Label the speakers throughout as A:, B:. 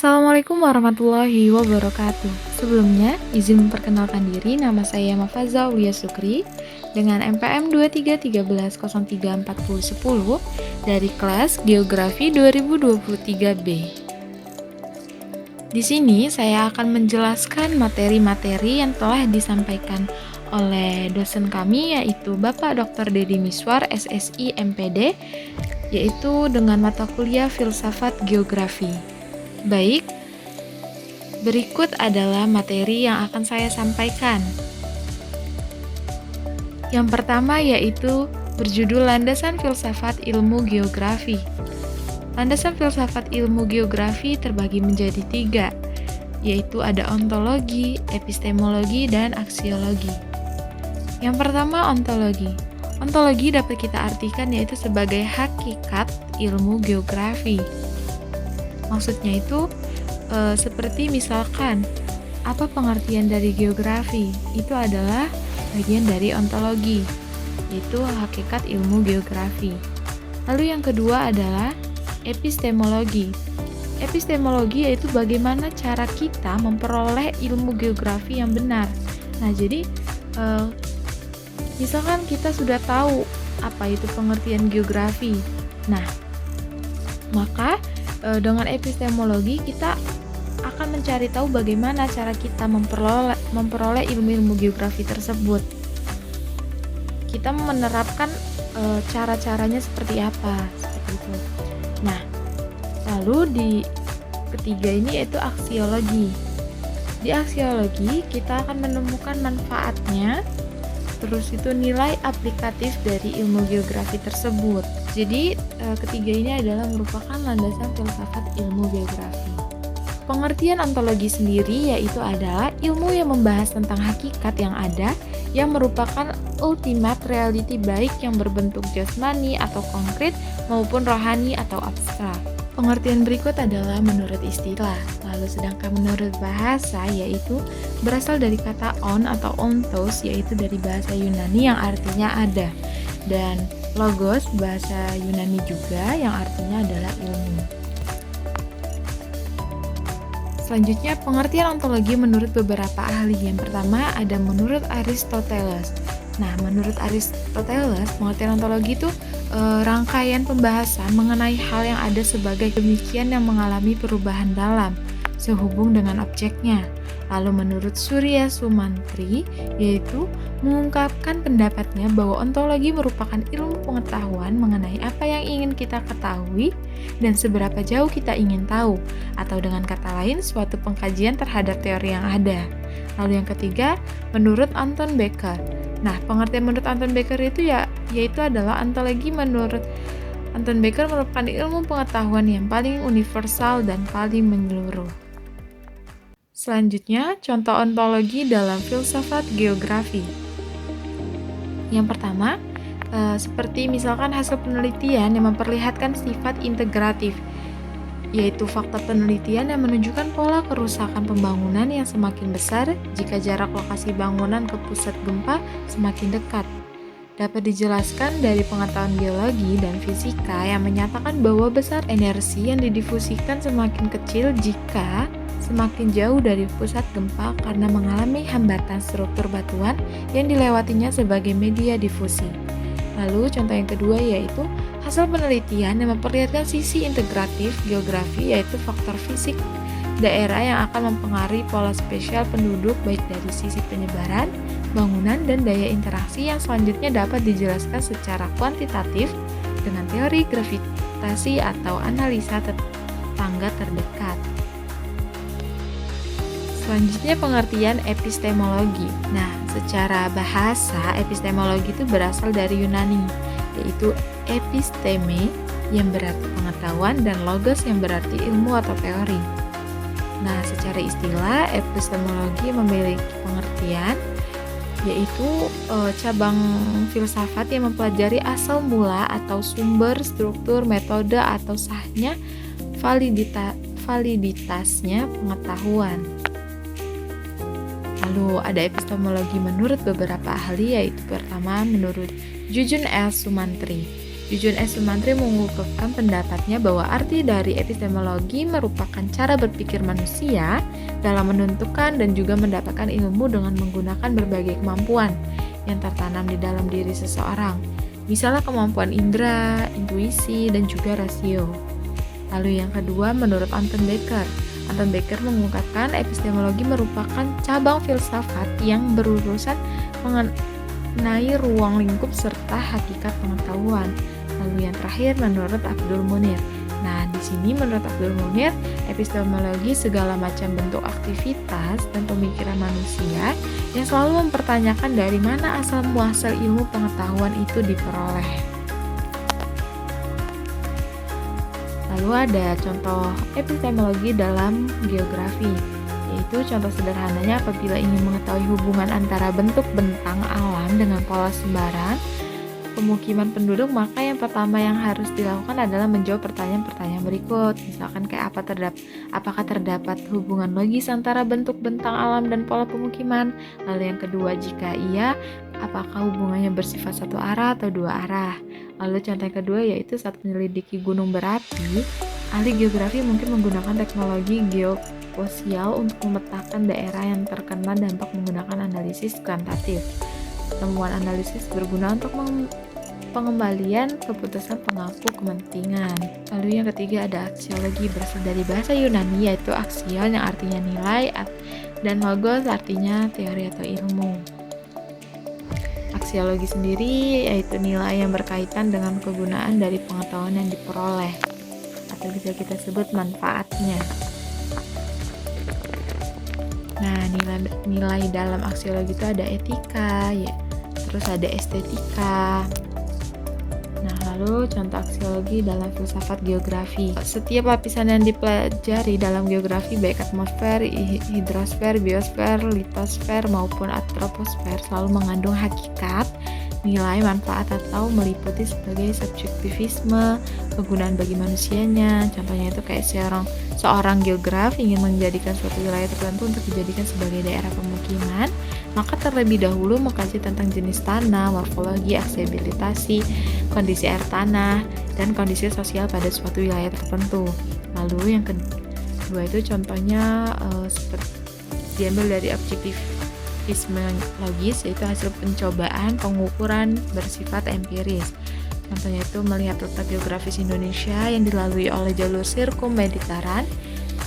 A: Assalamualaikum warahmatullahi wabarakatuh. Sebelumnya, izin memperkenalkan diri, nama saya Mafaza Ulia Sukri dengan MPM 2313034010 dari kelas Geografi 2023B. Di sini saya akan menjelaskan materi-materi yang telah disampaikan oleh dosen kami, yaitu Bapak Dr. Deddy Miswar, SSI MPD, yaitu dengan mata kuliah Filsafat Geografi. Baik, berikut adalah materi yang akan saya sampaikan. Yang pertama yaitu berjudul Landasan Filsafat Ilmu Geografi. Landasan filsafat ilmu geografi terbagi menjadi 3, yaitu ada ontologi, epistemologi, dan aksiologi. Yang pertama, ontologi. Ontologi dapat kita artikan yaitu sebagai hakikat ilmu geografi. Maksudnya itu seperti misalkan, apa pengertian dari geografi? Itu adalah bagian dari ontologi, yaitu hakikat ilmu geografi. Lalu yang kedua adalah epistemologi. Epistemologi yaitu bagaimana cara kita memperoleh ilmu geografi yang benar. Nah, jadi misalkan kita sudah tahu apa itu pengertian geografi. Nah, maka dengan epistemologi kita akan mencari tahu bagaimana cara kita memperoleh ilmu-ilmu geografi tersebut. Kita menerapkan cara-caranya seperti apa, seperti itu. Nah, lalu di ketiga ini yaitu aksiologi. Di aksiologi kita akan menemukan manfaatnya, terus itu nilai aplikatif dari ilmu geografi tersebut. Jadi ketiga ini adalah merupakan landasan filsafat ilmu geografi. Pengertian ontologi sendiri yaitu adalah ilmu yang membahas tentang hakikat yang ada yang merupakan ultimate reality baik yang berbentuk jasmani atau konkret maupun rohani atau abstrak. Pengertian berikut adalah menurut istilah, lalu sedangkan menurut bahasa yaitu berasal dari kata on atau ontos yaitu dari bahasa Yunani yang artinya ada, dan logos bahasa Yunani juga yang artinya adalah ilmu. Selanjutnya pengertian ontologi menurut beberapa ahli. Yang pertama ada menurut Aristoteles. Nah, menurut Aristoteles, pengertian ontologi itu rangkaian pembahasan mengenai hal yang ada sebagai demikian yang mengalami perubahan dalam sehubung dengan objeknya. Lalu menurut Surya Sumantri, yaitu mengungkapkan pendapatnya bahwa ontologi merupakan ilmu pengetahuan mengenai apa yang ingin kita ketahui dan seberapa jauh kita ingin tahu, atau dengan kata lain suatu pengkajian terhadap teori yang ada. Lalu yang ketiga, menurut Anton Becker. Nah, pengertian menurut Anton Becker itu yaitu adalah ontologi menurut Anton Becker merupakan ilmu pengetahuan yang paling universal dan paling menyeluruh. Selanjutnya, contoh ontologi dalam filsafat geografi. Yang pertama, seperti misalkan hasil penelitian yang memperlihatkan sifat integratif, yaitu fakta penelitian yang menunjukkan pola kerusakan pembangunan yang semakin besar jika jarak lokasi bangunan ke pusat gempa semakin dekat. Dapat dijelaskan dari pengetahuan geologi dan fisika yang menyatakan bahwa besar energi yang didifusikan semakin kecil jika semakin jauh dari pusat gempa karena mengalami hambatan struktur batuan yang dilewatinya sebagai media difusi. Lalu contoh yang kedua yaitu hasil penelitian yang memperlihatkan sisi integratif geografi yaitu faktor fisik daerah yang akan mempengaruhi pola spesial penduduk baik dari sisi penyebaran, bangunan, dan daya interaksi yang selanjutnya dapat dijelaskan secara kuantitatif dengan teori gravitasi atau analisa tetangga terdekat. Selanjutnya pengertian epistemologi. Nah, secara bahasa epistemologi itu berasal dari Yunani, yaitu episteme yang berarti pengetahuan dan logos yang berarti ilmu atau teori. Nah, secara istilah epistemologi memiliki pengertian yaitu cabang filsafat yang mempelajari asal mula atau sumber, struktur, metode atau sahnya validitasnya pengetahuan. Lalu ada epistemologi menurut beberapa ahli, yaitu pertama menurut Jujun L. Sumantri, Jujun S. Sumantri mengungkapkan pendapatnya bahwa arti dari epistemologi merupakan cara berpikir manusia dalam menentukan dan juga mendapatkan ilmu dengan menggunakan berbagai kemampuan yang tertanam di dalam diri seseorang. Misalnya kemampuan indera, intuisi, dan juga rasio. Lalu yang kedua, menurut Anton Becker. Anton Becker mengungkapkan epistemologi merupakan cabang filsafat yang berurusan mengenai ruang lingkup serta hakikat pengetahuan. Lalu yang terakhir, menurut Abdul Munir. Nah, di sini menurut Abdul Munir, epistemologi segala macam bentuk aktivitas dan pemikiran manusia yang selalu mempertanyakan dari mana asal muasal ilmu pengetahuan itu diperoleh. Lalu ada contoh epistemologi dalam geografi, yaitu contoh sederhananya apabila ingin mengetahui hubungan antara bentuk bentang alam dengan pola sembarang pemukiman penduduk, maka yang pertama yang harus dilakukan adalah menjawab pertanyaan-pertanyaan berikut. Misalkan kayak apakah terdapat hubungan logis antara bentuk bentang alam dan pola pemukiman? Lalu yang kedua, jika iya, apakah hubungannya bersifat satu arah atau dua arah? Lalu contoh yang kedua yaitu saat menyelidiki gunung berapi, ahli geografi mungkin menggunakan teknologi geospasial untuk memetakan daerah yang terkena dampak menggunakan analisis kuantitatif. Temuan analisis berguna untuk pengembalian keputusan pemangku kepentingan. Lalu yang ketiga ada aksiologi, berasal dari bahasa Yunani yaitu axion yang artinya nilai dan logos artinya teori atau ilmu. Aksiologi sendiri yaitu nilai yang berkaitan dengan kegunaan dari pengetahuan yang diperoleh atau bisa kita sebut manfaatnya. Nah, nilai dalam aksiologi itu ada etika, ya, terus ada estetika. Nah, lalu contoh aksiologi dalam filsafat geografi. Setiap lapisan yang dipelajari dalam geografi, baik atmosfer, hidrosfer, biosfer, litosfer, maupun antroposfer, selalu mengandung hakikat, nilai, manfaat, atau meliputi sebagai subjektivisme, kegunaan bagi manusianya. Contohnya itu kayak seorang geograf ingin menjadikan suatu wilayah tertentu untuk dijadikan sebagai daerah pemukiman, maka terlebih dahulu mengkaji tentang jenis tanah, morfologi, aksesibilitas, kondisi air tanah, dan kondisi sosial pada suatu wilayah tertentu. Lalu yang kedua itu contohnya seperti diambil dari objektivisme logis, yaitu hasil pencobaan pengukuran bersifat empiris. Contohnya itu melihat letak geografis Indonesia yang dilalui oleh jalur sirkum Mediteran,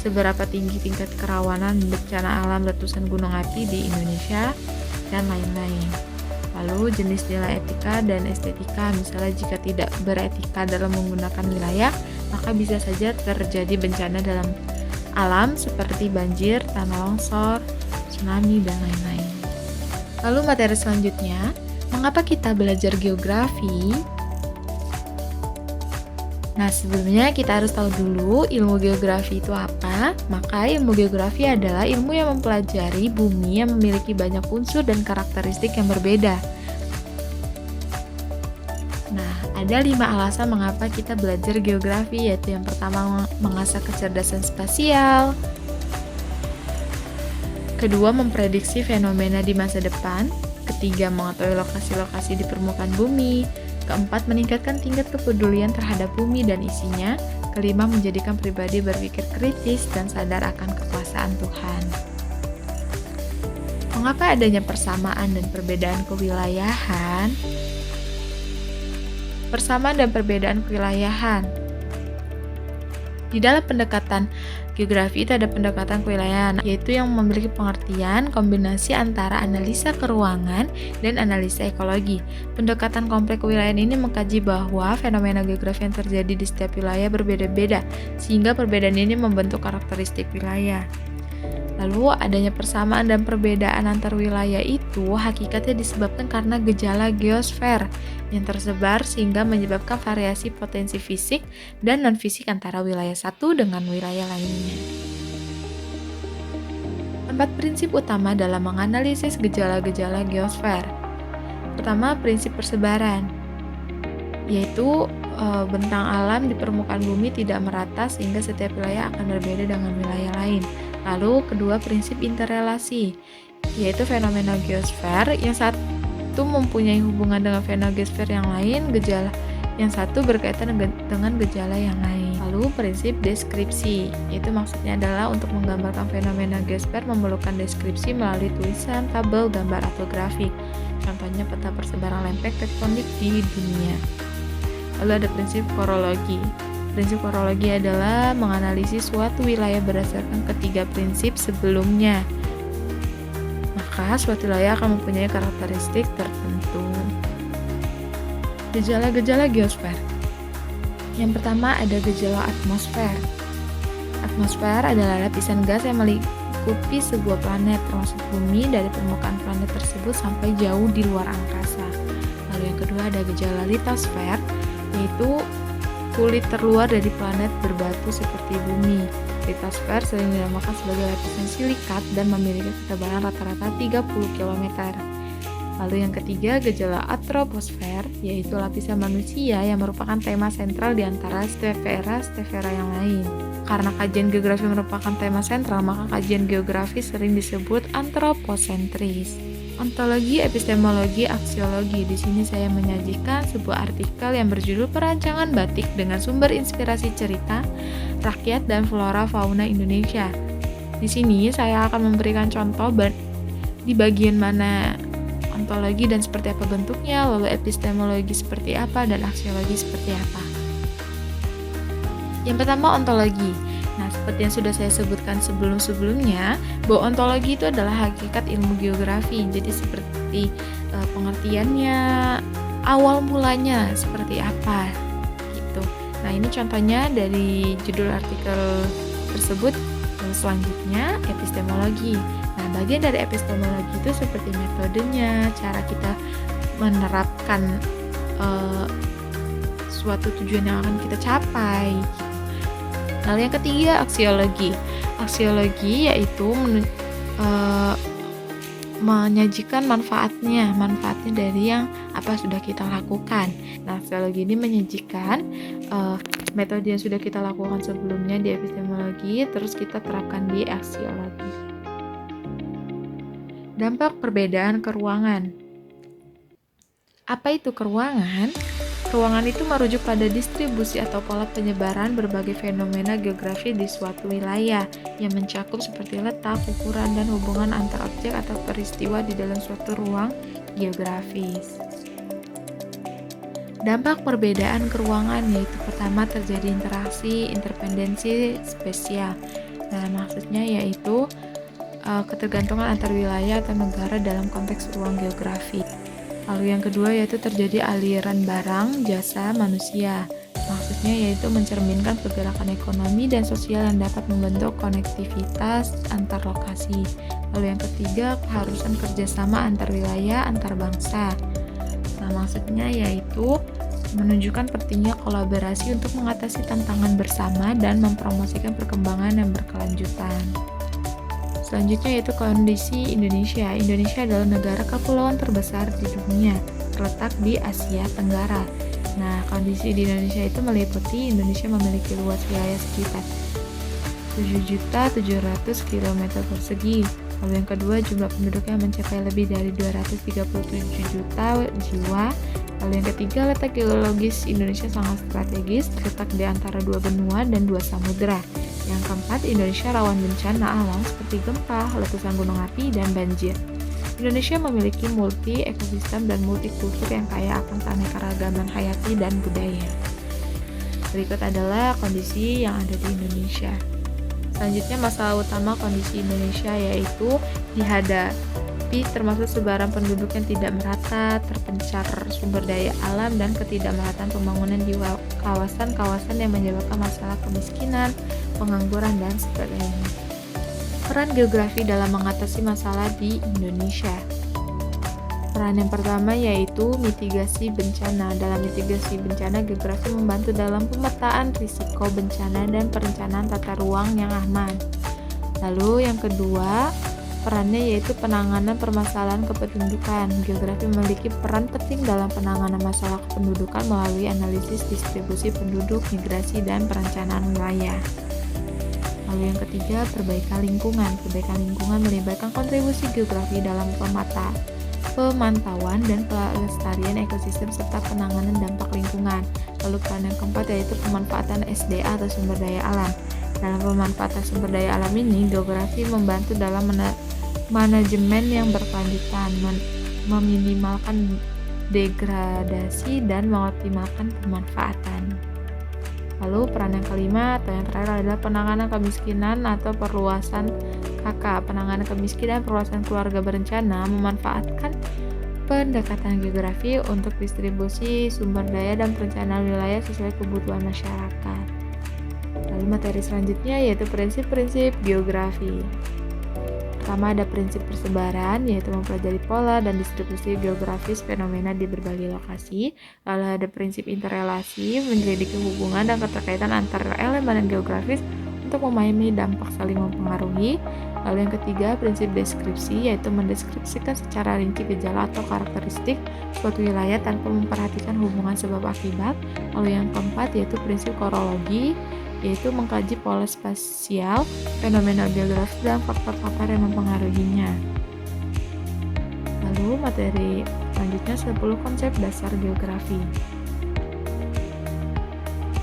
A: seberapa tinggi tingkat kerawanan bencana alam letusan gunung api di Indonesia, dan lain-lain. Lalu jenis nilai etika dan estetika, misalnya jika tidak beretika dalam menggunakan wilayah, maka bisa saja terjadi bencana dalam alam seperti banjir, tanah longsor, tsunami, dan lain-lain. Lalu materi selanjutnya, mengapa kita belajar geografi? Nah, sebelumnya kita harus tahu dulu ilmu geografi itu apa. Maka ilmu geografi adalah ilmu yang mempelajari bumi yang memiliki banyak unsur dan karakteristik yang berbeda. Nah, ada 5 alasan mengapa kita belajar geografi, yaitu yang pertama mengasah kecerdasan spasial, kedua memprediksi fenomena di masa depan, ketiga mengetahui lokasi-lokasi di permukaan bumi, keempat, meningkatkan tingkat kepedulian terhadap bumi dan isinya. Kelima, menjadikan pribadi berpikir kritis dan sadar akan kekuasaan Tuhan. Mengapa adanya persamaan dan perbedaan kewilayahan? Persamaan dan perbedaan kewilayahan. Di dalam pendekatan geografi itu ada pendekatan kewilayahan, yaitu yang memiliki pengertian kombinasi antara analisa keruangan dan analisa ekologi. Pendekatan kompleks kewilayahan ini mengkaji bahwa fenomena geografi yang terjadi di setiap wilayah berbeda-beda, sehingga perbedaan ini membentuk karakteristik wilayah. Lalu adanya persamaan dan perbedaan antar wilayah itu hakikatnya disebabkan karena gejala geosfer yang tersebar sehingga menyebabkan variasi potensi fisik dan non-fisik antara wilayah satu dengan wilayah lainnya. 4 prinsip utama dalam menganalisis gejala-gejala geosfer. Pertama, prinsip persebaran, yaitu bentang alam di permukaan bumi tidak merata sehingga setiap wilayah akan berbeda dengan wilayah lain. Lalu kedua, prinsip interrelasi, yaitu fenomena geosfer yang satu mempunyai hubungan dengan fenomena geosfer yang lain. Yang satu berkaitan dengan gejala yang lain. Lalu prinsip deskripsi, itu maksudnya adalah untuk menggambarkan fenomena geosfer memerlukan deskripsi melalui tulisan, tabel, gambar, atau grafik. Contohnya peta persebaran lempeng tektonik di dunia. Lalu ada prinsip korologi. Prinsip korologi adalah menganalisis suatu wilayah berdasarkan ketiga prinsip sebelumnya. Maka suatu wilayah akan mempunyai karakteristik tertentu. Gejala-gejala geosfer. Yang pertama ada gejala atmosfer. Atmosfer adalah lapisan gas yang melingkupi sebuah planet, termasuk bumi, dari permukaan planet tersebut sampai jauh di luar angkasa. Lalu yang kedua ada gejala litosfer, yaitu kulit terluar dari planet berbatu seperti bumi. Litosfer sering dinamakan sebagai lapisan silikat dan memiliki ketebalan rata-rata 30 km. Lalu yang ketiga, gejala atroposfer, yaitu lapisan manusia yang merupakan tema sentral di antara stefera yang lain. Karena kajian geografi merupakan tema sentral, maka kajian geografi sering disebut antroposentris. Ontologi, epistemologi, aksiologi. Di sini saya menyajikan sebuah artikel yang berjudul Perancangan Batik dengan sumber inspirasi cerita, rakyat, dan flora fauna Indonesia. Di sini saya akan memberikan contoh di bagian mana ontologi dan seperti apa bentuknya, lalu epistemologi seperti apa, dan aksiologi seperti apa. Yang pertama, ontologi. Nah, seperti yang sudah saya sebutkan sebelum-sebelumnya, bahwa ontologi itu adalah hakikat ilmu geografi. Jadi seperti pengertiannya, awal mulanya seperti apa gitu. Nah, ini contohnya dari judul artikel tersebut. Selanjutnya, epistemologi. Nah, bagian dari epistemologi itu seperti metodenya, cara kita menerapkan suatu tujuan yang akan kita capai. Lalu yang ketiga, aksiologi. Aksiologi yaitu menyajikan manfaatnya dari yang apa sudah kita lakukan. Nah, aksiologi ini menyajikan metode yang sudah kita lakukan sebelumnya di epistemologi, terus kita terapkan di aksiologi. Dampak perbedaan keruangan. Apa itu keruangan? Keruangan itu merujuk pada distribusi atau pola penyebaran berbagai fenomena geografi di suatu wilayah yang mencakup seperti letak, ukuran, dan hubungan antar objek atau peristiwa di dalam suatu ruang geografis. Dampak perbedaan keruangan yaitu pertama terjadi interaksi interdependensi spesial. Nah, maksudnya yaitu ketergantungan antar wilayah atau negara dalam konteks ruang geografi. Lalu yang kedua yaitu terjadi aliran barang, jasa, manusia. Maksudnya yaitu mencerminkan pergerakan ekonomi dan sosial yang dapat membentuk konektivitas antar lokasi. Lalu yang ketiga, keharusan kerjasama antar wilayah, antar bangsa. Nah, maksudnya yaitu menunjukkan pentingnya kolaborasi untuk mengatasi tantangan bersama dan mempromosikan perkembangan yang berkelanjutan. Selanjutnya yaitu kondisi Indonesia. Indonesia adalah negara kepulauan terbesar di dunia, terletak di Asia Tenggara. Nah, kondisi di Indonesia itu meliputi Indonesia memiliki luas wilayah sekitar 7.700 km persegi. Lalu yang kedua, jumlah penduduknya mencapai lebih dari 237 juta jiwa. Lalu yang ketiga, letak geologis Indonesia sangat strategis, terletak di antara dua benua dan dua samudera. Yang keempat, Indonesia rawan bencana alam seperti gempa, letusan gunung api, dan banjir. Indonesia memiliki multi ekosistem dan multikultur yang kaya akan keanekaragaman hayati dan budaya. Berikut adalah kondisi yang ada di Indonesia. Selanjutnya, masalah utama kondisi Indonesia yaitu dihadapi termasuk sebaran penduduk yang tidak merata, terpencar sumber daya alam, dan ketidakmerataan pembangunan di kawasan-kawasan yang menyebabkan masalah kemiskinan, pengangguran, dan sebagainya. Peran geografi dalam mengatasi masalah di Indonesia. Peran yang pertama yaitu mitigasi bencana. Dalam mitigasi bencana, geografi membantu dalam pemetaan risiko bencana dan perencanaan tata ruang yang aman. Lalu yang kedua, perannya yaitu penanganan permasalahan kependudukan. Geografi memiliki peran penting dalam penanganan masalah kependudukan melalui analisis distribusi penduduk, migrasi, dan perencanaan wilayah. Lalu yang ketiga, perbaikan lingkungan. Perbaikan lingkungan melibatkan kontribusi geografi dalam pemetaan pemantauan dan pelestarian ekosistem serta penanganan dampak lingkungan. Lalu peran yang keempat yaitu pemanfaatan SDA atau sumber daya alam. Dalam pemanfaatan sumber daya alam ini, geografi membantu dalam manajemen yang berkelanjutan, meminimalkan degradasi dan mengoptimalkan pemanfaatan. Lalu peran yang kelima atau yang terakhir adalah penanganan kemiskinan atau perluasan KK. Penanganan kemiskinan dan perluasan keluarga berencana memanfaatkan pendekatan geografi untuk distribusi sumber daya dan perencanaan wilayah sesuai kebutuhan masyarakat. Lalu materi selanjutnya yaitu prinsip-prinsip geografi. Pertama ada prinsip persebaran, yaitu mempelajari pola dan distribusi geografis fenomena di berbagai lokasi. Lalu ada prinsip interrelasi, menyelidiki hubungan dan keterkaitan antara elemen geografis untuk memahami dampak saling mempengaruhi. Lalu yang ketiga, prinsip deskripsi, yaitu mendeskripsikan secara rinci gejala atau karakteristik suatu wilayah tanpa memperhatikan hubungan sebab akibat. Lalu yang keempat, yaitu prinsip korologi, yaitu mengkaji pola spasial, fenomena geografis, dan faktor-faktor yang mempengaruhinya. Lalu materi selanjutnya 10 konsep dasar geografi.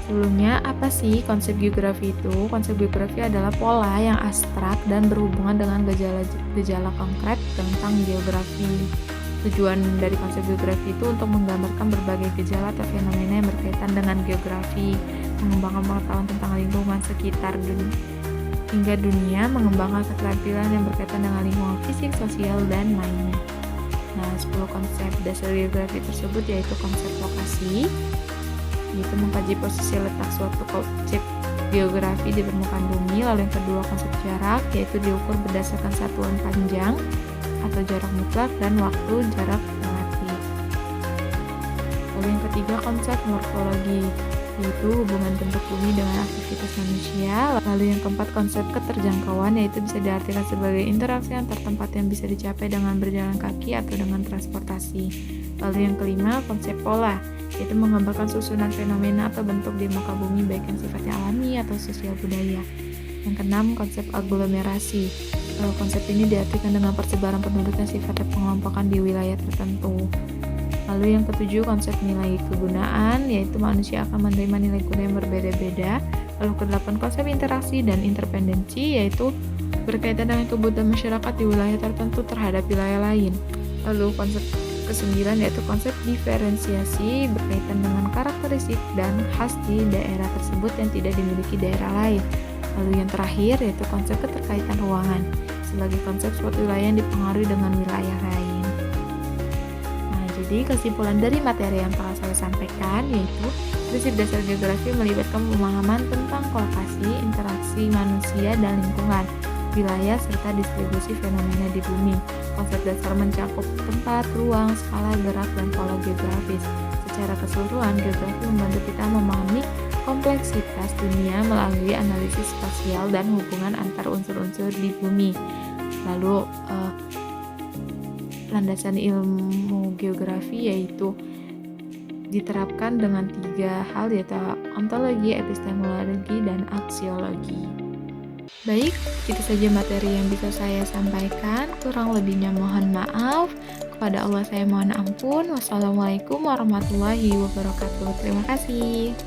A: Sebelumnya, apa sih konsep geografi itu? Konsep geografi adalah pola yang abstrak dan berhubungan dengan gejala konkret tentang geografi. Tujuan dari konsep geografi itu untuk menggambarkan berbagai gejala atau fenomena yang berkaitan dengan geografi, mengembangkan pengetahuan tentang lingkungan sekitar hingga dunia, mengembangkan keterampilan yang berkaitan dengan lingkungan fisik, sosial, dan lainnya. Nah, 10 konsep dasar geografi tersebut yaitu konsep lokasi, yaitu mengkaji posisi letak suatu objek geografi di permukaan bumi. Lalu yang kedua konsep jarak, yaitu diukur berdasarkan satuan panjang atau jarak mutlak dan waktu jarak relatif. Lalu yang ketiga konsep morfologi, yaitu hubungan bentuk bumi dengan aktivitas manusia. Lalu yang keempat konsep keterjangkauan, yaitu bisa diartikan sebagai interaksi antar tempat yang bisa dicapai dengan berjalan kaki atau dengan transportasi. Lalu yang kelima konsep pola, yaitu menggambarkan susunan fenomena atau bentuk di muka bumi baik yang sifatnya alami atau sosial budaya. Yang keenam konsep aglomerasi. Konsep ini diartikan dengan persebaran penduduk yang sifatnya pengelompokan di wilayah tertentu. Lalu yang ketujuh konsep nilai kegunaan, yaitu manusia akan menerima nilai guna yang berbeda-beda. Lalu kedelapan konsep interaksi dan interpendensi, yaitu berkaitan dengan kebutuhan masyarakat di wilayah tertentu terhadap wilayah lain. Lalu konsep kesembilan yaitu konsep diferensiasi, berkaitan dengan karakteristik dan khas di daerah tersebut yang tidak dimiliki daerah lain. Lalu yang terakhir yaitu konsep keterkaitan ruangan, sebagai konsep suatu wilayah yang dipengaruhi dengan wilayah lain. Nah, jadi kesimpulan dari materi yang telah saya sampaikan yaitu prinsip dasar geografi melibatkan pemahaman tentang lokasi, interaksi manusia dan lingkungan, wilayah serta distribusi fenomena di bumi. Konsep dasar mencakup tempat, ruang, skala gerak, dan pola geografis. Secara keseluruhan, geografi membantu kita memahami kompleksitas dunia melalui analisis spasial dan hubungan antar unsur-unsur di bumi. Lalu landasan ilmu geografi yaitu diterapkan dengan 3 hal, yaitu ontologi, epistemologi, dan aksiologi. Baik, itu saja materi yang bisa saya sampaikan. Kurang lebihnya mohon maaf. Kepada Allah saya mohon ampun. Wassalamualaikum warahmatullahi wabarakatuh. Terima kasih.